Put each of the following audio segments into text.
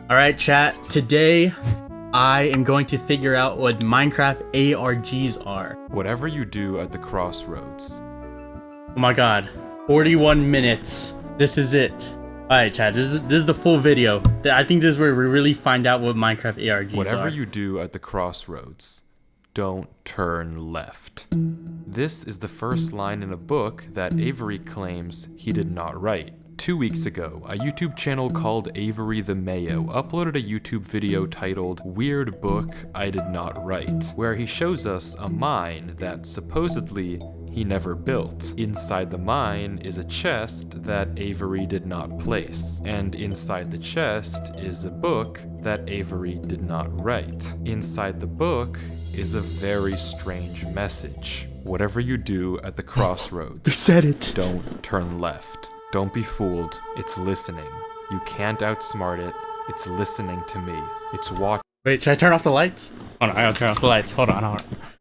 Alright chat, today I am going to figure out what Minecraft ARGs are. Whatever you do at the crossroads. Oh my god, 41 minutes. This is it. Alright chat, this is the full video. I think this is where we really find out what Minecraft ARGs are. Whatever you do at the crossroads, don't turn left. This is the first line in a book that Avery claims he did not write. 2 weeks ago, a YouTube channel called Avery the Mayo uploaded a YouTube video titled Weird Book I Did Not Write, where he shows us a mine that supposedly he never built. Inside the mine is a chest that Avery did not place, and inside the chest is a book that Avery did not write. Inside the book is a very strange message. Whatever you do at the crossroads, You said it. Don't turn left. Don't be fooled, it's listening. You can't outsmart it, it's listening to me. It's watching Wait, should I turn off the lights? Hold on, I gotta turn off the lights. Hold on.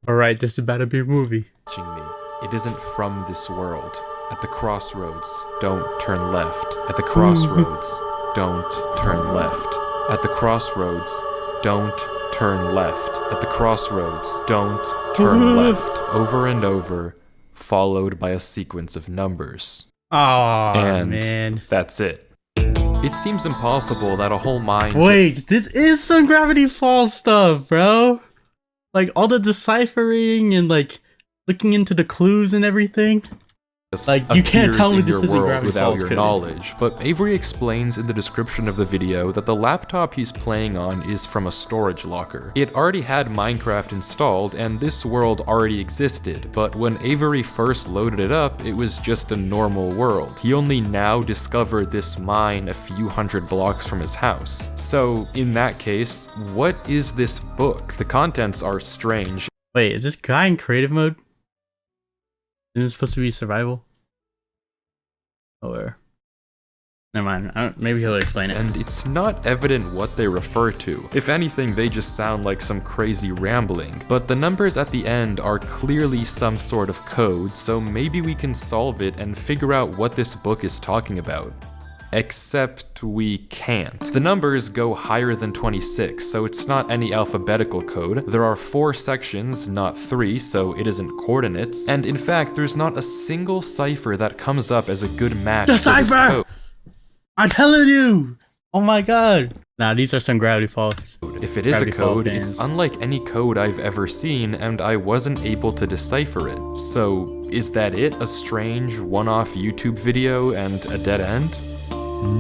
Alright, this is about to be a movie. me. It isn't from this world. At the crossroads, don't turn left. At the crossroads, don't turn left. At the crossroads, don't turn left. At the crossroads, don't turn left. Over and over, followed by a sequence of numbers. Oh And man. that's it. It seems impossible that a whole mine... Wait, this is some Gravity Falls stuff, bro. Like all the deciphering and like looking into the clues and everything. Like, you can't tell me this isn't Gravity without Falls, your could it? knowledge, but Avery explains in the description of the video that the laptop he's playing on is from a storage locker. It already had Minecraft installed, and this world already existed, but when Avery first loaded it up, it was just a normal world. He only now discovered this mine a few hundred blocks from his house. So, in that case, what is this book? The contents are strange. Wait, is this guy in creative mode? Isn't it supposed to be survival? Or never mind. Maybe he'll explain it. And it's not evident what they refer to. If anything, they just sound like some crazy rambling. But the numbers at the end are clearly some sort of code, so maybe we can solve it and figure out what this book is talking about. Except we can't. The numbers go higher than 26, so it's not any alphabetical code. There are 4 sections, not 3, so it isn't coordinates. And in fact, there's not a single cipher that comes up as a good match The for this cipher! code. I'm telling you! Oh my god! Nah, these are some Gravity Falls. If it is a Gravity Falls code, fans. it's unlike any code I've ever seen, and I wasn't able to decipher it. So, is that it? A strange, one-off YouTube video and a dead end?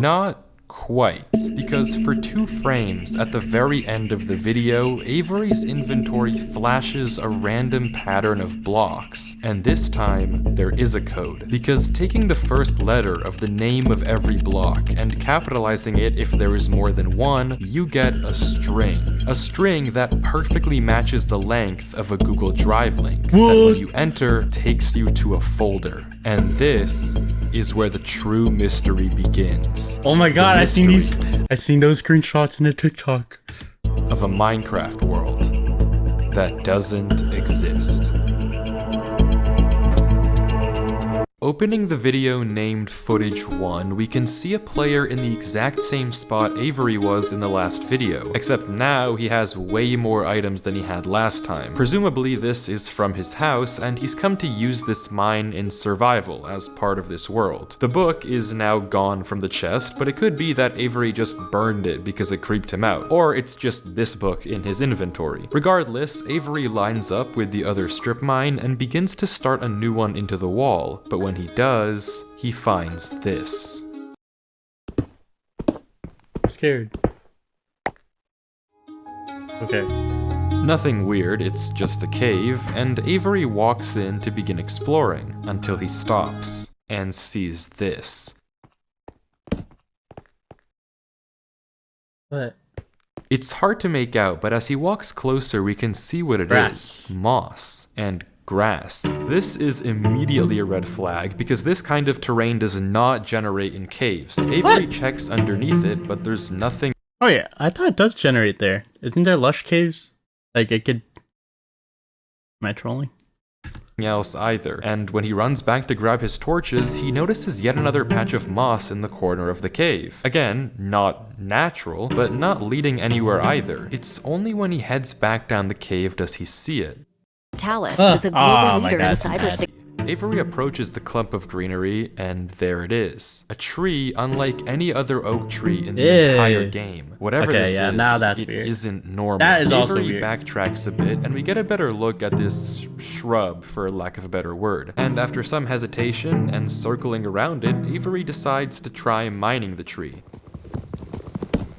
Not quite, because for 2 frames at the very end of the video, Avery's inventory flashes a random pattern of blocks, and this time there is a code, because taking the first letter of the name of every block and capitalizing it if there is more than one, you get a string that perfectly matches the length of a Google Drive link, that when you enter takes you to a folder, and this is where the true mystery begins. Oh my god, I seen those screenshots in the TikTok Of a Minecraft world that doesn't exist. Opening the video named Footage 1, we can see a player in the exact same spot Avery was in the last video, except now he has way more items than he had last time. Presumably this is from his house, and he's come to use this mine in survival as part of this world. The book is now gone from the chest, but it could be that Avery just burned it because it creeped him out, or it's just this book in his inventory. Regardless, Avery lines up with the other strip mine and begins to start a new one into the wall, but when he does, he finds this. I'm scared. Okay. Nothing weird, it's just a cave, and Avery walks in to begin exploring, until he stops and sees this. What? It's hard to make out, but as he walks closer, we can see what it Grass. is. Moss and grass. This is immediately a red flag, because this kind of terrain does not generate in caves. Avery checks underneath it, but there's nothing. Oh yeah, I thought it does generate there. Isn't there lush caves? Like it could... Am I trolling? else either, and when he runs back to grab his torches, he notices yet another patch of moss in the corner of the cave. Again, not natural, but not leading anywhere either. It's only when he heads back down the cave does he see it. Talis is a global leader in cybersecurity. Avery approaches the clump of greenery, and there it is. A tree unlike any other oak tree in the entire game. Whatever this is, now that's it weird. isn't normal. That is Avery also weird. backtracks a bit, and we get a better look at this shrub, for lack of a better word. And after some hesitation and circling around it, Avery decides to try mining the tree.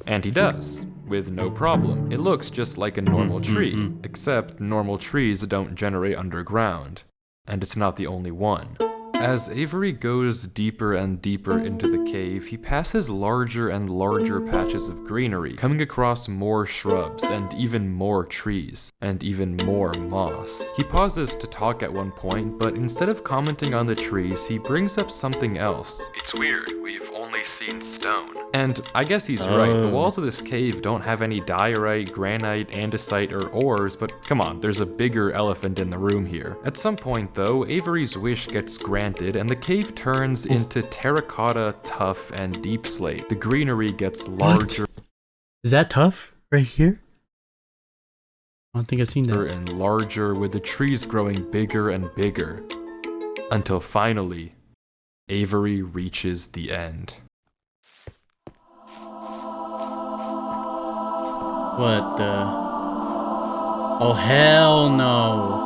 And he does, with no problem. It looks just like a normal tree, except normal trees don't generate underground. And it's not the only one. As Avery goes deeper and deeper into the cave, he passes larger and larger patches of greenery, coming across more shrubs, and even more trees, and even more moss. He pauses to talk at one point, but instead of commenting on the trees, he brings up something else. It's weird, we've only seen stone. And I guess he's right, the walls of this cave don't have any diorite, granite, andesite, or ores, but come on, there's a bigger elephant in the room here. At some point though, Avery's wish gets granted, and the cave turns into terracotta, tuff, and deep slate. The greenery gets larger. What? Is that tough right here? I don't think I've seen that. And larger, with the trees growing bigger and bigger. Until finally, Avery reaches the end. What the? Oh, hell no.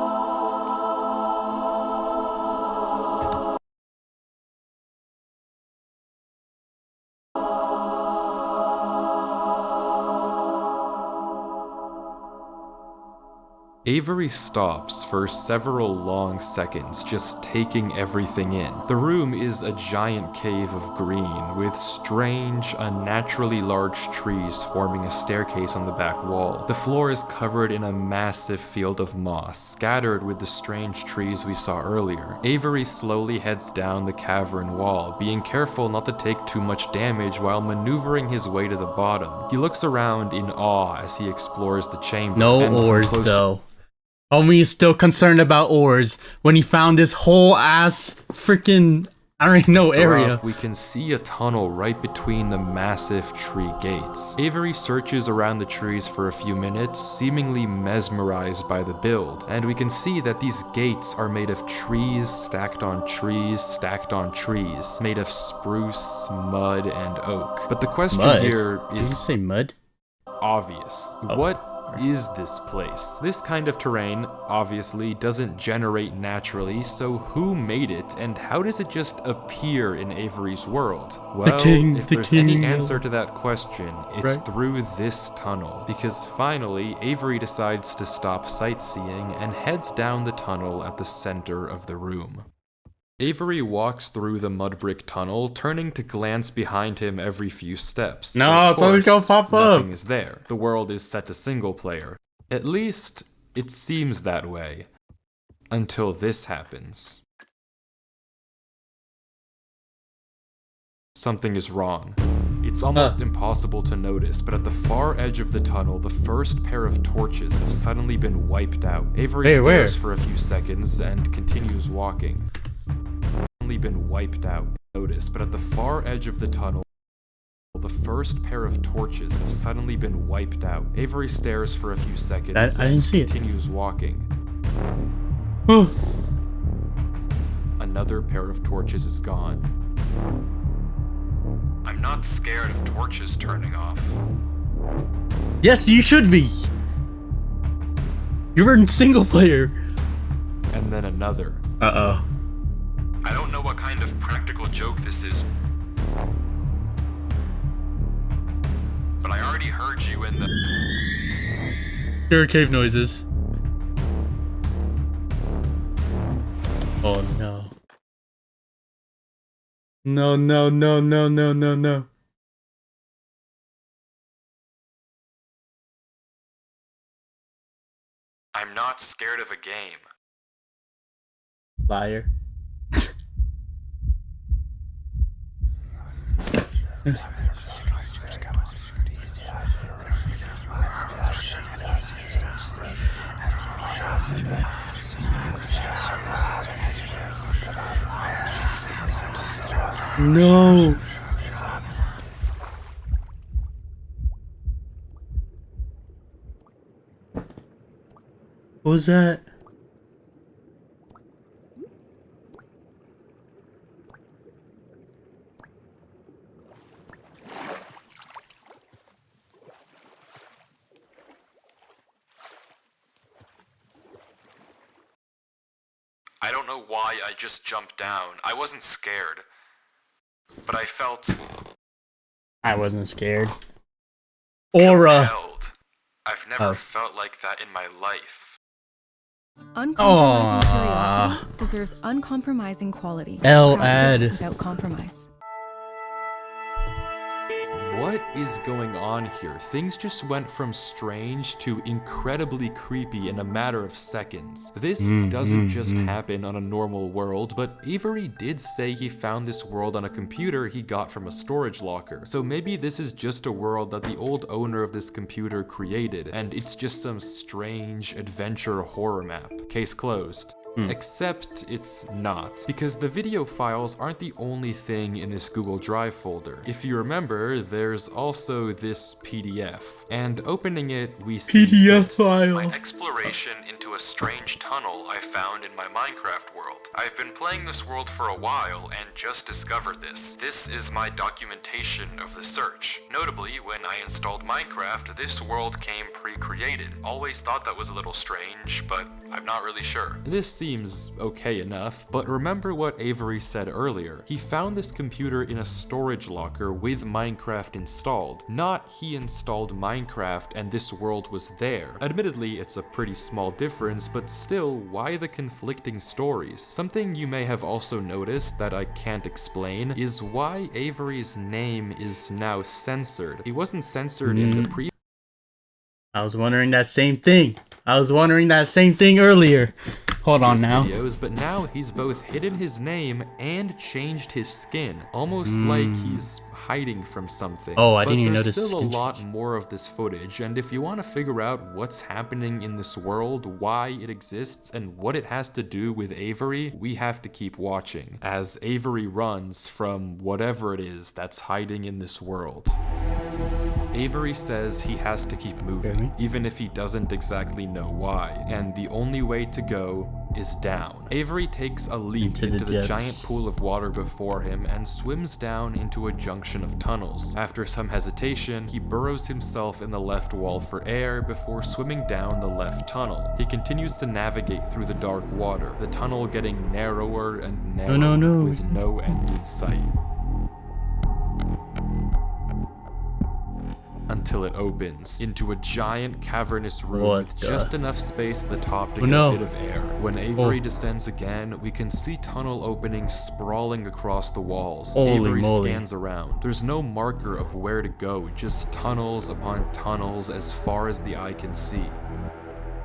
Avery stops for several long seconds, just taking everything in. The room is a giant cave of green, with strange, unnaturally large trees forming a staircase on the back wall. The floor is covered in a massive field of moss, scattered with the strange trees we saw earlier. Avery slowly heads down the cavern wall, being careful not to take too much damage while maneuvering his way to the bottom. He looks around in awe as he explores the chamber. No ores though. Homie is still concerned about ores when he found this whole ass freaking, I don't even know, area. We can see a tunnel right between the massive tree gates. Avery searches around the trees for a few minutes, seemingly mesmerized by the build, and we can see that these gates are made of trees stacked on trees stacked on trees, made of spruce, mud, and oak. But the question here is... Did you say mud? Obvious. Oh. What is this place? This kind of terrain, obviously, doesn't generate naturally, so who made it, and how does it just appear in Avery's world? Well, if there's any answer to that question, it's through this tunnel, because finally, Avery decides to stop sightseeing and heads down the tunnel at the center of the room. Avery walks through the mud brick tunnel, turning to glance behind him every few steps. No, it's only gonna pop up. Nothing is there. The world is set to single player. At least, it seems that way. Until this happens. Something is wrong. It's almost impossible to notice, but at the far edge of the tunnel, the first pair of torches have suddenly been wiped out. Avery stares for a few seconds and continues walking. Been wiped out. Notice, but at the far edge of the tunnel, the first pair of torches have suddenly been wiped out. Avery stares for a few seconds and continues walking. Another pair of torches is gone. I'm not scared of torches turning off. Yes, you should be. You're in single player. And then another. Uh-oh. I don't know what kind of practical joke this is, but I already heard you in the... There are cave noises. Oh no. No, no, no, no, no, no, no. I'm not scared of a game. Liar. No. What was that? I don't know why I just jumped down. I wasn't scared. But I felt... I wasn't scared. Aura. compelled. I've never felt like that in my life. Uncompromising curiosity deserves uncompromising quality. Ad. Without compromise. What is going on here? Things just went from strange to incredibly creepy in a matter of seconds. This doesn't just happen on a normal world, but Avery did say he found this world on a computer he got from a storage locker. So maybe this is just a world that the old owner of this computer created, and it's just some strange adventure horror map. Case closed. Except it's not, because the video files aren't the only thing in this Google Drive folder. If you remember, there's also this PDF, and opening it, we see PDF file. An exploration into a strange tunnel I found in my Minecraft world. I've been playing this world for a while and just discovered this. This is my documentation of the search. Notably, when I installed Minecraft, this world came pre-created. Always thought that was a little strange, but I'm not really sure. This seems okay enough, but remember what Avery said earlier. He found this computer in a storage locker with Minecraft installed. Not he installed Minecraft and this world was there. Admittedly, it's a pretty small difference, but still, why the conflicting stories? Something you may have also noticed that I can't explain is why Avery's name is now censored. He wasn't censored in the previous. I was wondering that same thing. I was wondering that same thing earlier. Hold on now. Videos, but now he's both hidden his name and changed his skin, almost like he's hiding from something. Oh, I didn't even notice. There's still a lot more of this footage, and if you want to figure out what's happening in this world, why it exists, and what it has to do with Avery, we have to keep watching as Avery runs from whatever it is that's hiding in this world. Avery says he has to keep moving, even if he doesn't exactly know why, and the only way to go is down. Avery takes a leap into the giant pool of water before him and swims down into a junction of tunnels. After some hesitation, he burrows himself in the left wall for air before swimming down the left tunnel. He continues to navigate through the dark water, the tunnel getting narrower and narrower with no end in sight. Until it opens into a giant cavernous room with just enough space at the top to get a bit of air. When Avery descends again, we can see tunnel openings sprawling across the walls. Avery scans around. There's no marker of where to go, just tunnels upon tunnels as far as the eye can see.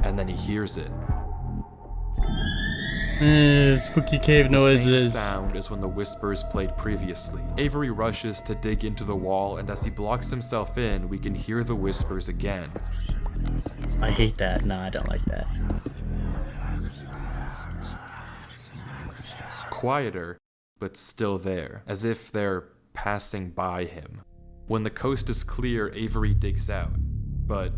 And then he hears it. Spooky cave noises. The same sound as when the whispers played previously. Avery rushes to dig into the wall, and as he blocks himself in, we can hear the whispers again. I hate that. No, I don't like that. Quieter, but still there, as if they're passing by him. When the coast is clear, Avery digs out. But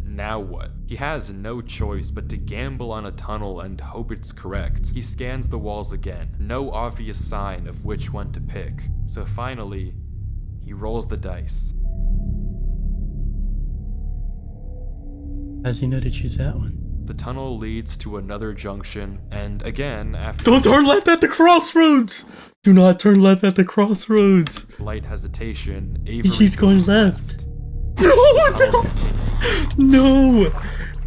now what? He has no choice but to gamble on a tunnel and hope it's correct. He scans the walls again, no obvious sign of which one to pick. So finally, he rolls the dice. How does he know to choose that one? The tunnel leads to another junction, and again, after— Don't turn left at the crossroads! Do not turn left at the crossroads! Light hesitation, Avery He's going left. No! No!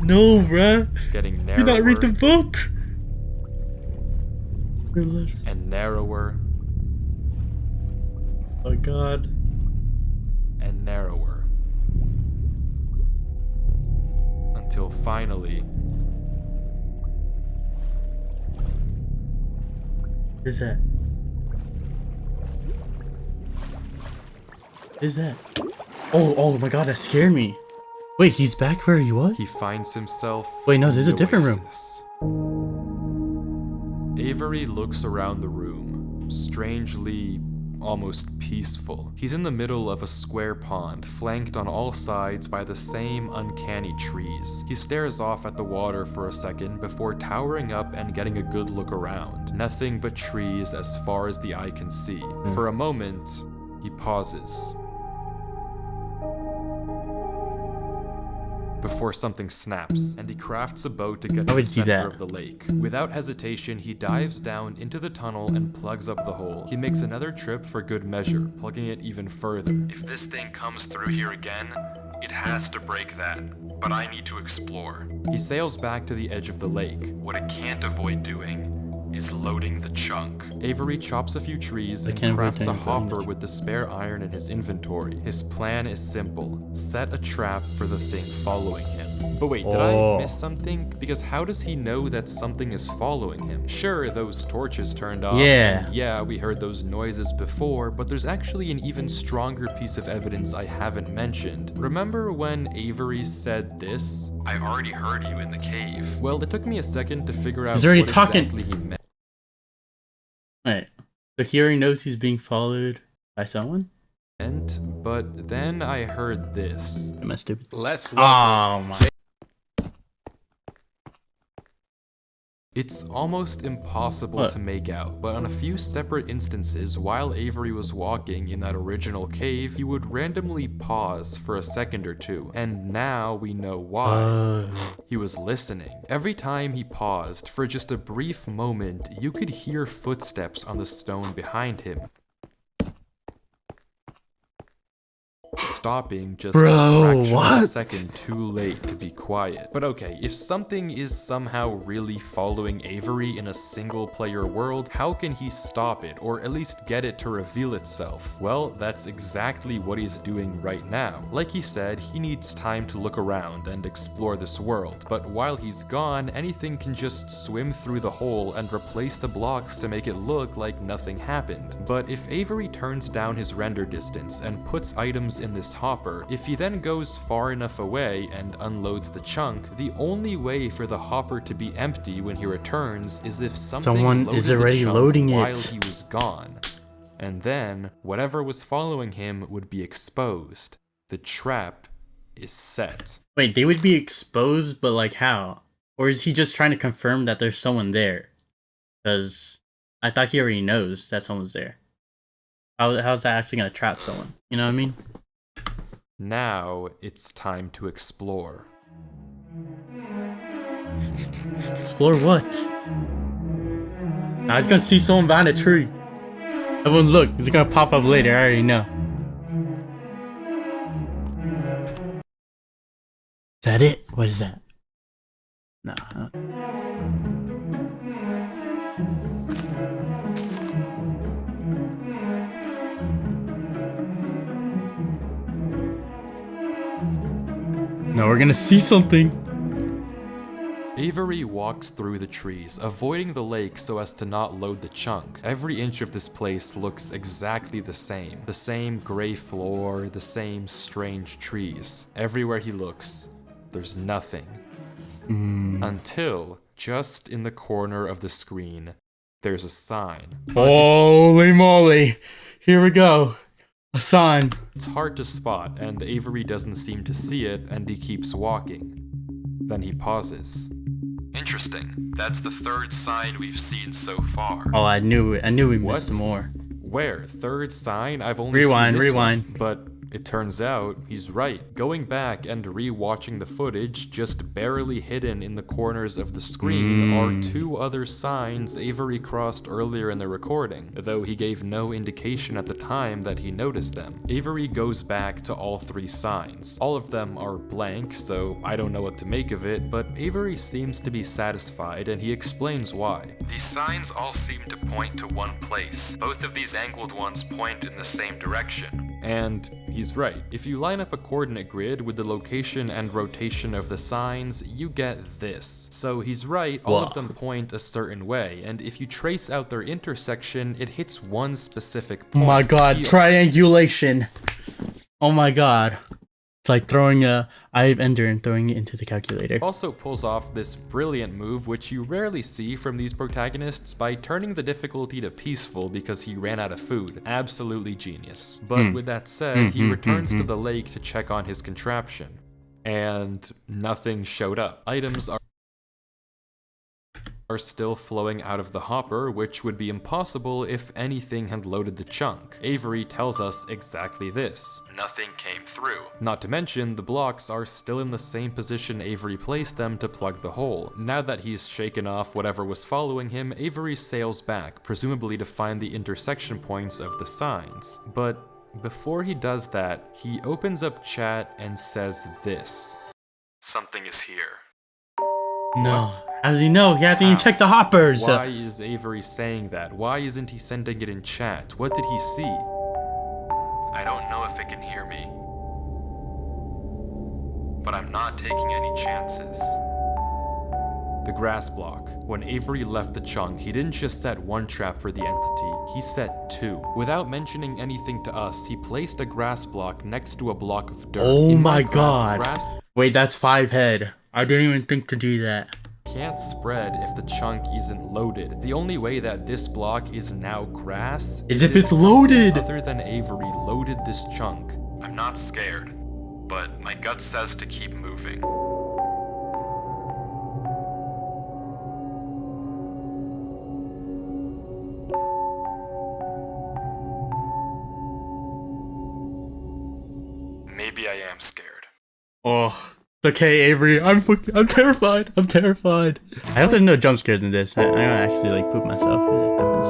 No, bruh. Getting narrower. You're not reading the book! And narrower. Oh god. And narrower. Until finally— What is that? What is that? Oh my god, that scared me. Wait, he's back where he was? he finds himself— Wait, no, there's a different room. Avery looks around the room, strangely almost peaceful. He's in the middle of a square pond, flanked on all sides by the same uncanny trees. He stares off at the water for a second before towering up and getting a good look around. Nothing but trees as far as the eye can see. For a moment, he pauses. Before something snaps, and he crafts a boat to get to the center of the lake. Without hesitation, he dives down into the tunnel and plugs up the hole. He makes another trip for good measure, plugging it even further. If this thing comes through here again, it has to break that, but I need to explore. He sails back to the edge of the lake. What it can't avoid doing is loading the chunk. Avery chops a few trees and crafts a hopper with the spare iron in his inventory. His plan is simple. Set a trap for the thing following him. But wait, did I miss something? Because how does he know that something is following him? Sure, those torches turned off. Yeah, we heard those noises before, but there's actually an even stronger piece of evidence I haven't mentioned. Remember when Avery said this? I already heard you in the cave. Well, it took me a second to figure out what exactly he meant. Right. So he already knows he's being followed by someone? But then I heard this. Am I stupid? Let's my. It's almost impossible to make out, but on a few separate instances, while Avery was walking in that original cave, he would randomly pause for a second or two, and now we know why. He was listening. Every time he paused, for just a brief moment, you could hear footsteps on the stone behind him. Stopping just a fraction of a second too late to be quiet. But okay, if something is somehow really following Avery in a single player world, how can he stop it, or at least get it to reveal itself? Well, that's exactly what he's doing right now. Like he said, he needs time to look around and explore this world, but while he's gone, anything can just swim through the hole and replace the blocks to make it look like nothing happened. But if Avery turns down his render distance and puts items in this hopper, if he then goes far enough away and unloads the chunk, the only way for the hopper to be empty when he returns is if someone is already loading it while he was gone. And then, whatever was following him would be exposed. The trap is set. Wait, they would be exposed, but like how? Or is he just trying to confirm that there's someone there? Because I thought he already knows that someone's there. How's that actually gonna trap someone? You know what I mean? Now it's time to explore. Explore what? Now he's gonna see someone behind a tree. Everyone look, it's gonna pop up later, I already know. Is that it? What is that? Nah. Now we're gonna see something. Avery walks through the trees, avoiding the lake so as to not load the chunk. Every inch of this place looks exactly the same. The same gray floor, the same strange trees. Everywhere he looks, there's nothing. Until, just in the corner of the screen, there's a sign. Holy moly! Here we go. A sign. It's hard to spot, and Avery doesn't seem to see it, and he keeps walking. Then he pauses. Interesting. That's the third sign we've seen so far. Oh, I knew it. I knew we missed more. Where? Third sign? I've only seen this rewind. one, but it turns out he's right. Going back and re-watching the footage, just barely hidden in the corners of the screen are two other signs Avery crossed earlier in the recording, though he gave no indication at the time that he noticed them. Avery goes back to all three signs. All of them are blank, so I don't know what to make of it, but Avery seems to be satisfied, and he explains why. These signs all seem to point to one place. Both of these angled ones point in the same direction. And he's right. If you line up a coordinate grid with the location and rotation of the signs, you get this. So he's right, all of them point a certain way, and if you trace out their intersection, it hits one specific point. Oh my god, triangulation. Oh my god. It's like throwing a I've Ender and throwing it into the calculator. Also pulls off this brilliant move which you rarely see from these protagonists by turning the difficulty to peaceful because he ran out of food. Absolutely genius. But with that said, he returns to the lake to check on his contraption. And nothing showed up. Items are still flowing out of the hopper, which would be impossible if anything had loaded the chunk. Avery tells us exactly this. Nothing came through. Not to mention, the blocks are still in the same position Avery placed them to plug the hole. Now that he's shaken off whatever was following him, Avery sails back, presumably to find the intersection points of the signs. But before he does that, he opens up chat and says this. Something is here. No. How does he know? He hasn't even checked the hoppers. Why is Avery saying that? Why isn't he sending it in chat? What did he see? I don't know if it can hear me. But I'm not taking any chances. The grass block. When Avery left the chunk, he didn't just set one trap for the entity, he set two. Without mentioning anything to us, he placed a grass block next to a block of dirt. Oh In my Minecraft, god. Grass Wait, that's 5 head. I didn't even think to do that. can't spread if the chunk isn't loaded. The only way that this block is now grass Is if it's loaded! Other than Avery loaded this chunk. I'm not scared, but my gut says to keep moving. Maybe I am scared. Oh, it's okay, Avery. I'm terrified. I'm terrified. I hope there's no jump scares in this. I'm gonna actually like poop myself if it happens.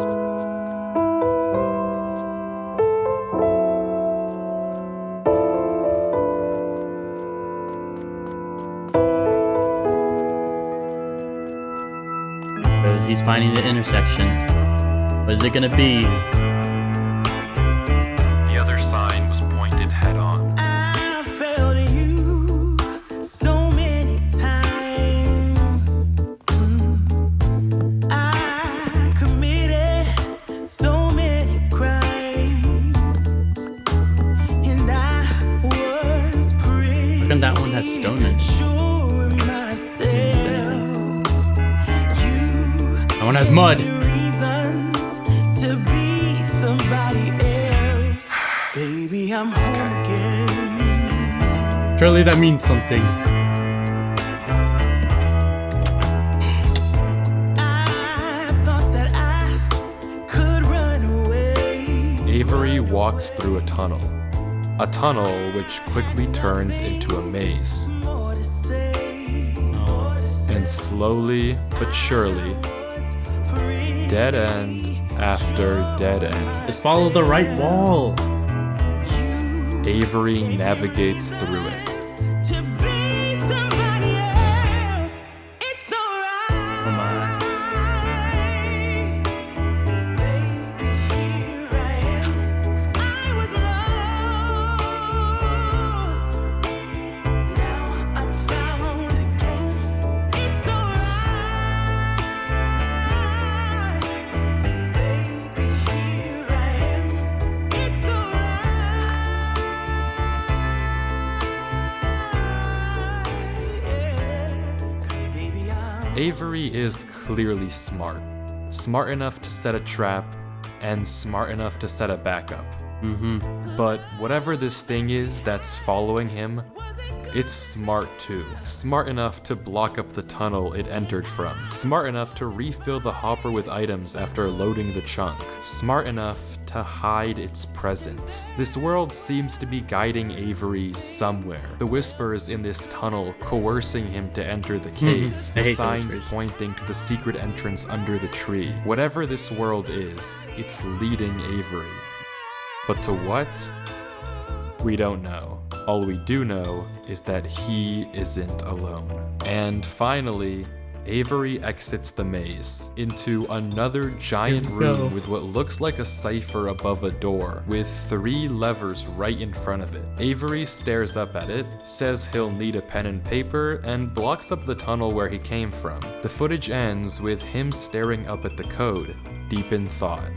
Because he's finding the intersection. What is it gonna be? The other sign was pointed head on. I failed you so many times. I committed so many crimes, and I was pretty Look at that one has stone in it. sure of myself. That one has mud. Reasons to be somebody else. Baby, I'm home again. Surely that means something. I thought that I could run away. Avery walks through a tunnel. A tunnel which quickly turns into a maze. More to say. And slowly but surely, dead end after dead end, Just follow the right wall. Avery navigates through it. To be somebody else. It's alright. Oh my. Baby, here I am. I was lost. Now I'm found again. It's alright. Baby, here I am. It's alright. 'Cause baby, I'm Avery is clearly smart. Smart enough to set a trap, and smart enough to set a backup. But whatever this thing is that's following him, it's smart too. Smart enough to block up the tunnel it entered from. Smart enough to refill the hopper with items after loading the chunk. Smart enough to hide its presence. This world seems to be guiding Avery somewhere. The whispers in this tunnel coercing him to enter the cave. I The hate the signs whispers. pointing to the secret entrance under the tree. Whatever this world is, it's leading Avery. But to what? We don't know. All we do know is that he isn't alone. And finally, Avery exits the maze into another giant Here we go. room with what looks like a cipher above a door, with 3 levers right in front of it. Avery stares up at it, says he'll need a pen and paper, and blocks up the tunnel where he came from. The footage ends with him staring up at the code, deep in thought.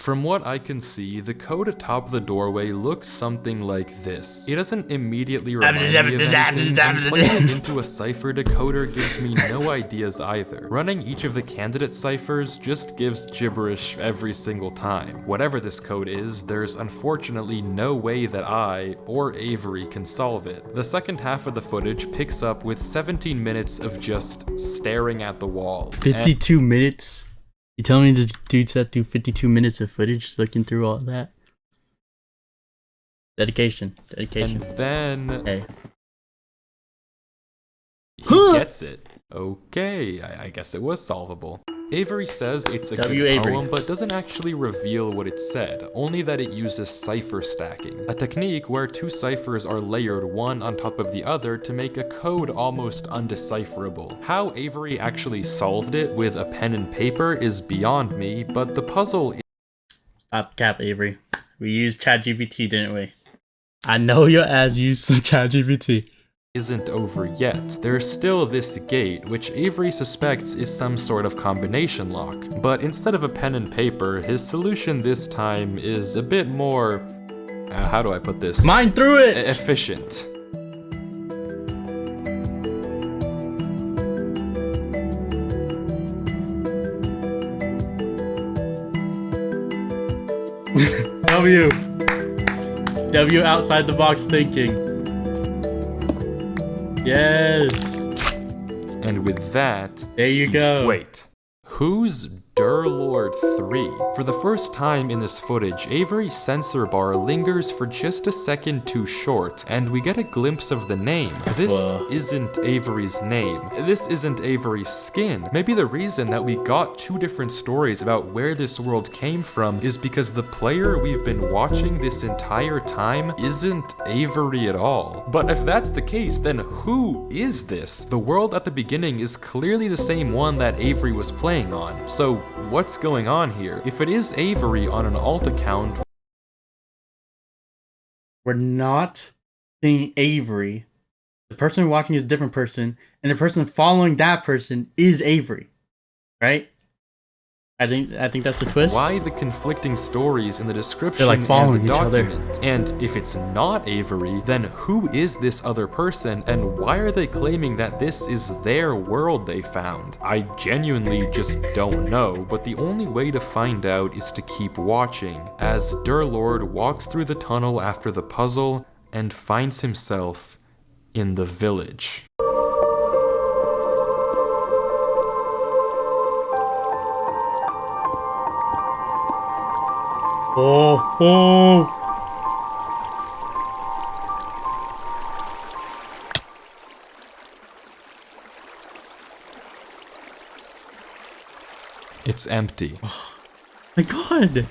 From what I can see, the code atop the doorway looks something like this. It doesn't immediately remind me of anything, and playing it into a cipher decoder gives me no ideas either. Running each of the candidate ciphers just gives gibberish every single time. Whatever this code is, there's unfortunately no way that I, or Avery, can solve it. The second half of the footage picks up with 17 minutes of just staring at the wall. 52 minutes? You telling me this dude sat through 52 minutes of footage looking through all that? Dedication. And then Hey. he gets it. Okay, I guess it was solvable. Avery says it's a W. good Avery. poem, but doesn't actually reveal what it said, only that it uses cipher stacking, a technique where two ciphers are layered one on top of the other to make a code almost undecipherable. How Avery actually solved it with a pen and paper is beyond me, but the puzzle Stop cap, Avery. We used ChatGPT, didn't we? I know your ass used some ChatGPT. isn't over yet. There's still this gate, which Avery suspects is some sort of combination lock. But instead of a pen and paper, his solution this time is a bit more... how do I put this? Mine through it! Efficient. W. W outside the box thinking. Yes. And with that, there you go. Wait. Who's Durlord 3? For the first time in this footage, Avery's sensor bar lingers for just a second too short, and we get a glimpse of the name. This isn't Avery's name. This isn't Avery's skin. Maybe the reason that we got two different stories about where this world came from is because the player we've been watching this entire time isn't Avery at all. But if that's the case, then who is this? The world at the beginning is clearly the same one that Avery was playing on. So what's going on here? If it is Avery on an alt account, we're not seeing Avery. The person we're watching is a different person, and the person following that person is Avery, right? I think that's the twist. why the conflicting stories in the description They're like following and the each other. document? And if it's not Avery, then who is this other person, and why are they claiming that this is their world they found? I genuinely just don't know, but the only way to find out is to keep watching, as Durlord walks through the tunnel after the puzzle and finds himself in the village. Oh. It's empty. My God.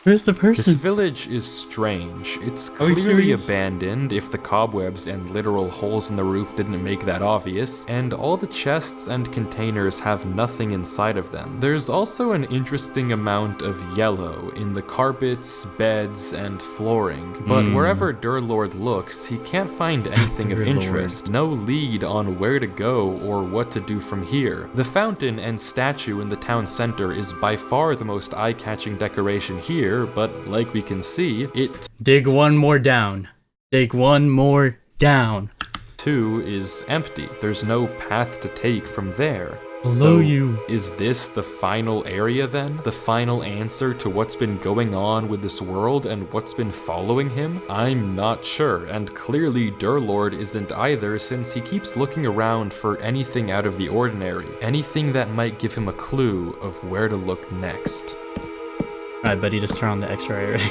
Where's the This person? village is strange. It's Are we clearly serious? abandoned if the cobwebs and literal holes in the roof didn't make that obvious, and all the chests and containers have nothing inside of them. There's also an interesting amount of yellow in the carpets, beds, and flooring, but wherever Durlord looks, he can't find anything of Durlord. interest, no lead on where to go or what to do from here. The fountain and statue in the town center is by far the most eye-catching decoration here, but like we can see, it Dig one more down. Dig one more down. too is empty. There's no path to take from there. Below you. Is this the final area then? The final answer to what's been going on with this world and what's been following him? I'm not sure, and clearly Durlord isn't either, since he keeps looking around for anything out of the ordinary, anything that might give him a clue of where to look next. Alright, buddy, just turn on the X-ray already.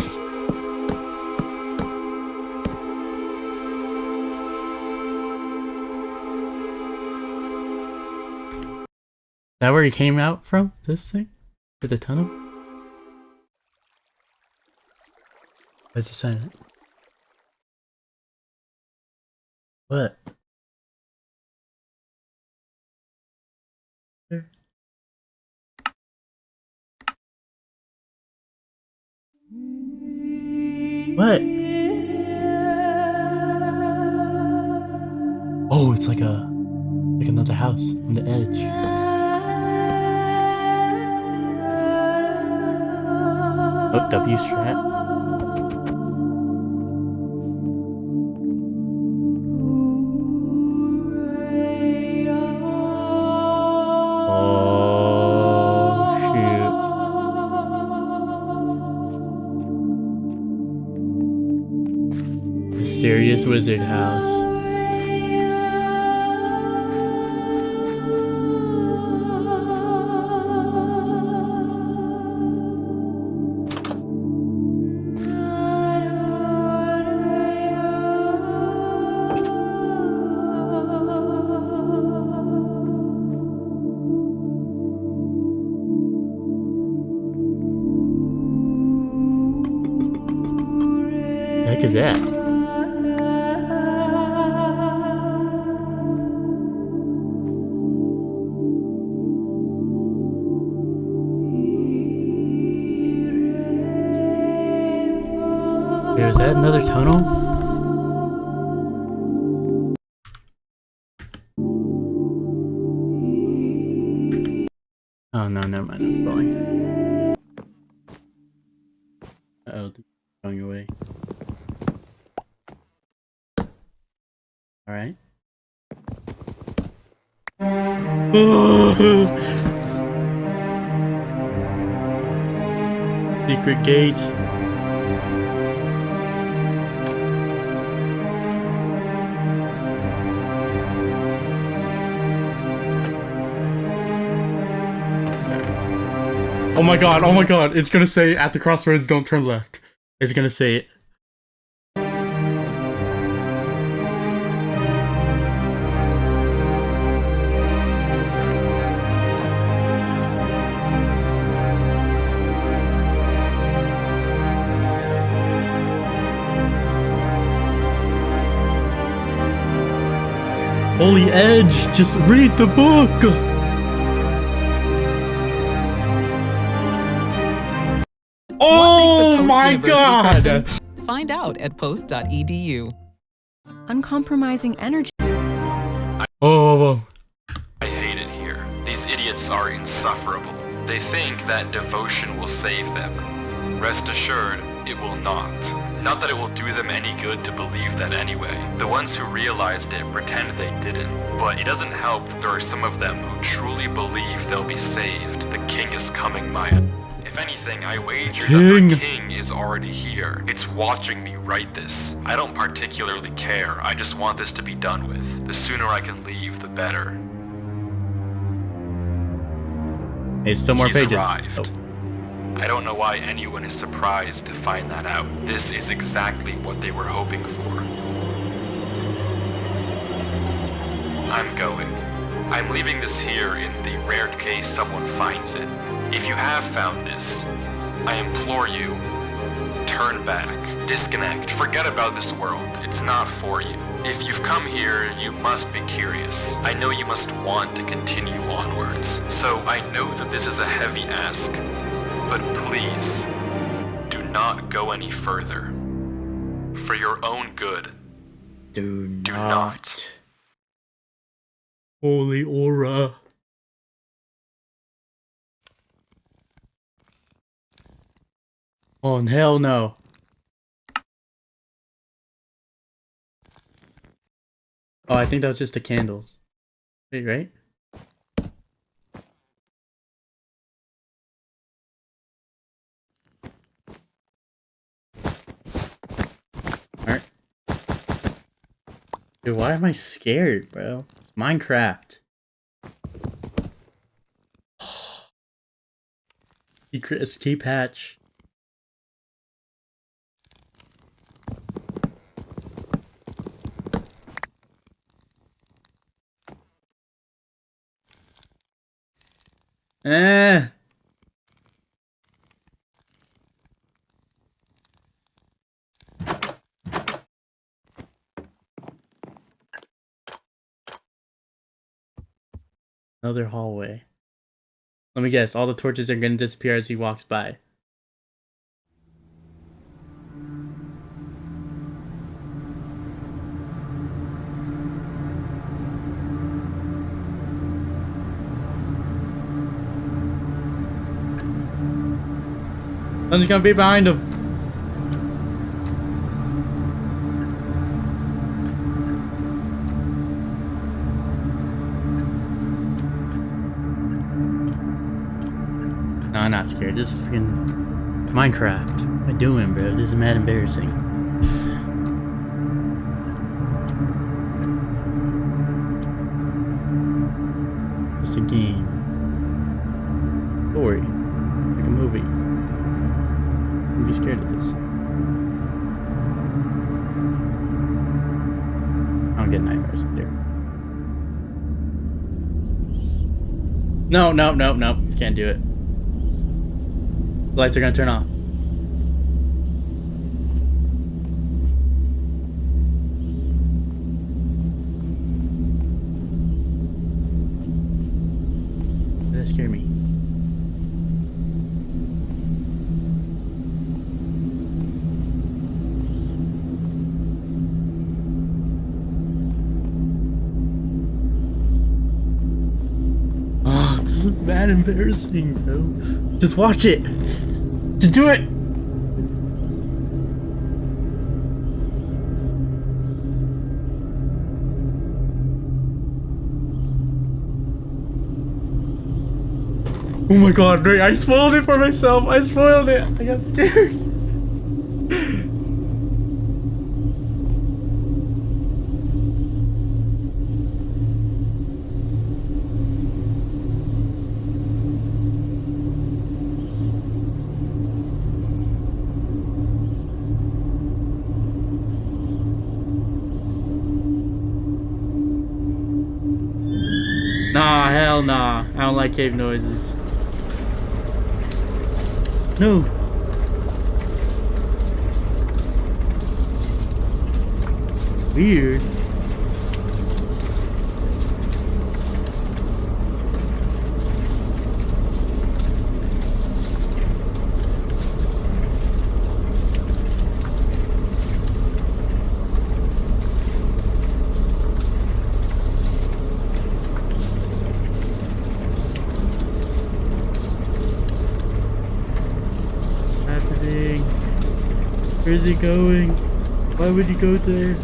Is that where he came out from? This thing? To the tunnel? Let's just sign it. What? There. What? Oh, it's like another house on the edge. Oh, W strat. Oh, shoot. Mysterious wizard house. The heck is that? Wait, was that another tunnel? Oh no, never mind, I'm falling. Uh-oh, going away. Alright. Secret gate. Oh my god, it's gonna say at the crossroads don't turn left. It's gonna say it. Holy Edge, just read the book! Oh my god! Find out at post.edu. Uncompromising energy. Oh. I hate it here. These idiots are insufferable. They think that devotion will save them. Rest assured, it will not. Not that it will do them any good to believe that anyway. The ones who realized it pretend they didn't. But it doesn't help that there are some of them who truly believe they'll be saved. The king is coming, Maya. If anything, I wager that the king is already here. It's watching me write this. I don't particularly care. I just want this to be done with. The sooner I can leave, the better. Hey, still more He's pages. arrived. Oh. I don't know why anyone is surprised to find that out. This is exactly what they were hoping for. I'm going. I'm leaving this here in the rare case someone finds it. If you have found this, I implore you, turn back, disconnect, forget about this world. It's not for you. If you've come here, you must be curious. I know you must want to continue onwards. So I know that this is a heavy ask, but please, do not go any further. For your own good, Do not. Holy aura. Oh, hell no. Oh, I think that was just the candles. Wait, right? Alright. Dude, why am I scared, bro? It's Minecraft. Secret escape hatch. Eh. Another hallway. Let me guess, all the torches are gonna disappear as he walks by. Something's gonna be behind him. No, I'm not scared. This is freaking Minecraft. What am I doing, bro? This is mad embarrassing. It's a game. Story. Like a movie. I'm be scared of this. I don't get nightmares up there. No, no, no, no. Can't do it. The lights are gonna turn off. That scared me. Oh, this is bad embarrassing, bro. Just watch it. Just do it. Oh my god, Ray, I spoiled it for myself. I spoiled it. I got scared. Nah, hell nah. I don't like cave noises. No. Weird. Where's he going? Why would he go there?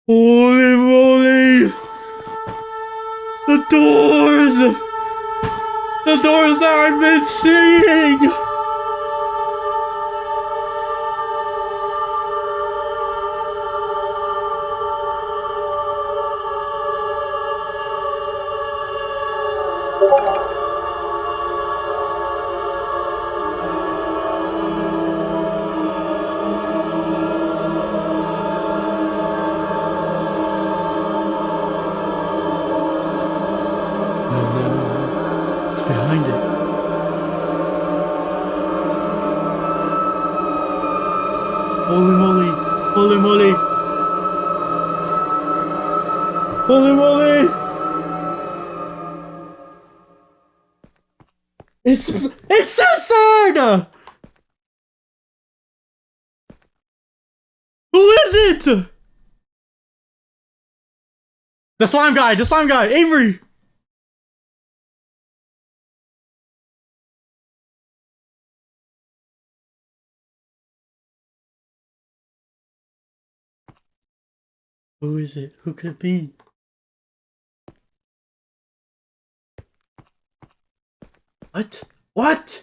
Holy moly! The doors! The doors that I've been seeing! Behind it. Holy moly! Holy moly! Holy moly! It's censored! Who is it? The slime guy! The slime guy! Avery! Who is it? Who could it be? What? What?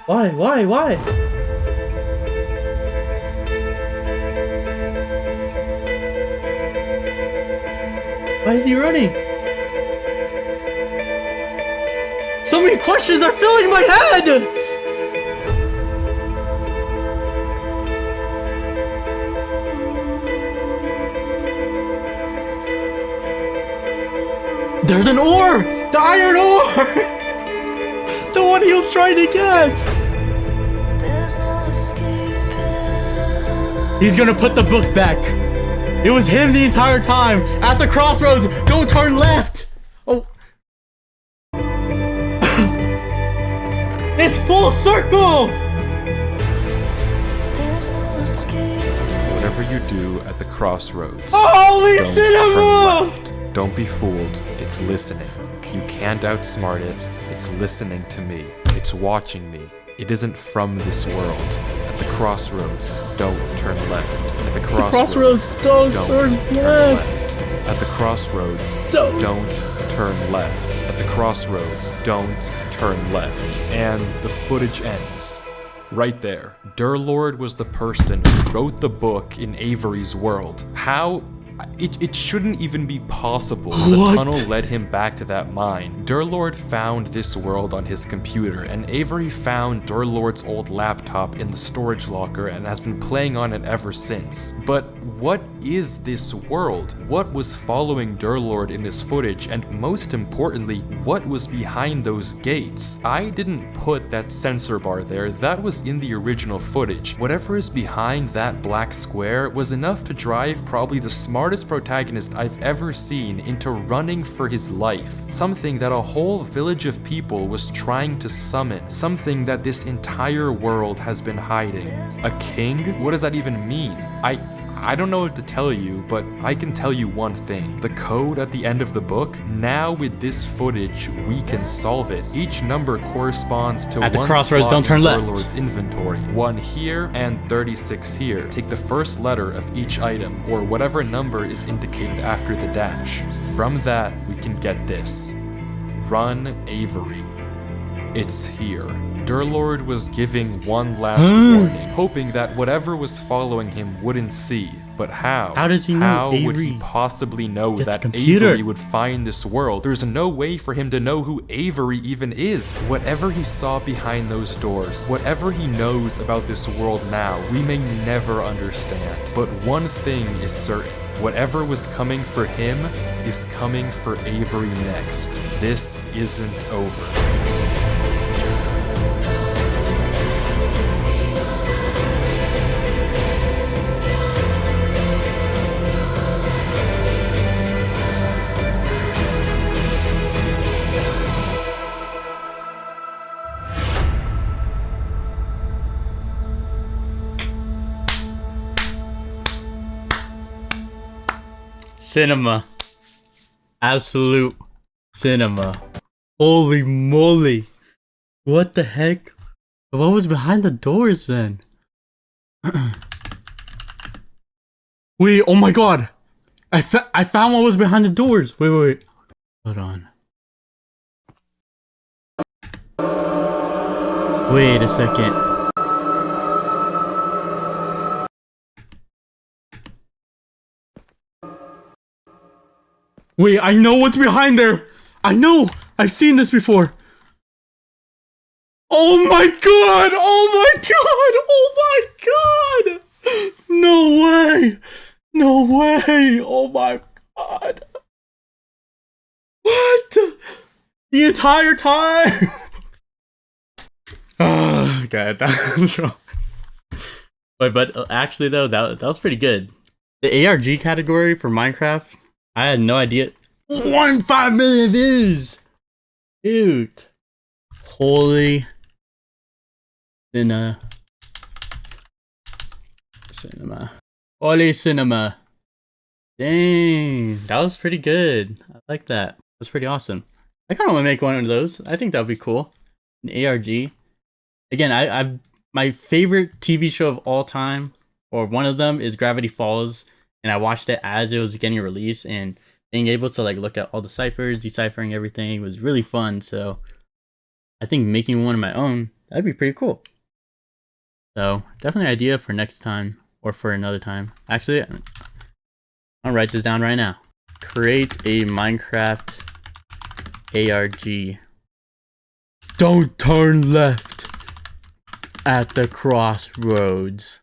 Why? Why? Why? Why is he running? So many questions are filling my head! There's an ore! The iron ore! The one he was trying to get! He's gonna put the book back. It was him the entire time. At the crossroads, don't turn left! Oh. It's full circle! whatever you do at the crossroads, Holy don't cinema! turn left. Don't be fooled. It's listening. You can't outsmart it. It's listening to me. It's watching me. It isn't from this world. At the crossroads, don't turn left. At the crossroads, don't turn left. At the crossroads, don't turn left. At the crossroads, don't turn left. And the footage ends. Right there. Durlord was the person who wrote the book in Avery's world. How? It shouldn't even be possible. The tunnel led him back to that mine. Durlord found this world on his computer, and Avery found Durlord's old laptop in the storage locker and has been playing on it ever since. But what is this world? What was following Durlord in this footage, and most importantly, what was behind those gates? I didn't put that sensor bar there, that was in the original footage. Whatever is behind that black square was enough to drive probably the smartest protagonist I've ever seen into running for his life. Something that a whole village of people was trying to summon. Something that this entire world has been hiding. A king? What does that even mean? I don't know what to tell you, but I can tell you one thing. The code at the end of the book, now with this footage, we can solve it. Each number corresponds to At the one crossroads, slot don't turn in left. Durlord's inventory. 1 here and 36 here. Take the first letter of each item, or whatever number is indicated after the dash. From that, we can get this. Run Avery. It's here. Durlord was giving one last warning, hoping that whatever was following him wouldn't see. But how? How does he know How would Avery he possibly know get the that computer? Avery would find this world? There's no way for him to know who Avery even is. Whatever he saw behind those doors, whatever he knows about this world now, we may never understand. But one thing is certain. Whatever was coming for him is coming for Avery next. This isn't over. Cinema. Absolute cinema. Holy moly. What the heck? What was behind the doors then? Wait, oh my god. I found what was behind the doors. Wait. Hold on. Wait a second. Wait, I know what's behind there! I know! I've seen this before! Oh my god! Oh my god! Oh my god! No way! No way! Oh my god! What? The entire time? Oh god, that was wrong. But actually though, that was pretty good. The ARG category for Minecraft, I had no idea. 1.5 million views! Dude. Holy cinema. Holy cinema. Dang. That was pretty good. I like that. That's pretty awesome. I kind of want to make one of those. I think that would be cool. An ARG. Again, I've my favorite TV show of all time, or one of them, is Gravity Falls. And I watched it as it was getting released, and being able to like look at all the ciphers, deciphering everything was really fun. So I think making one of my own, that'd be pretty cool. So definitely an idea for next time or for another time. Actually, I'll write this down right now. Create a Minecraft ARG. Don't turn left at the crossroads.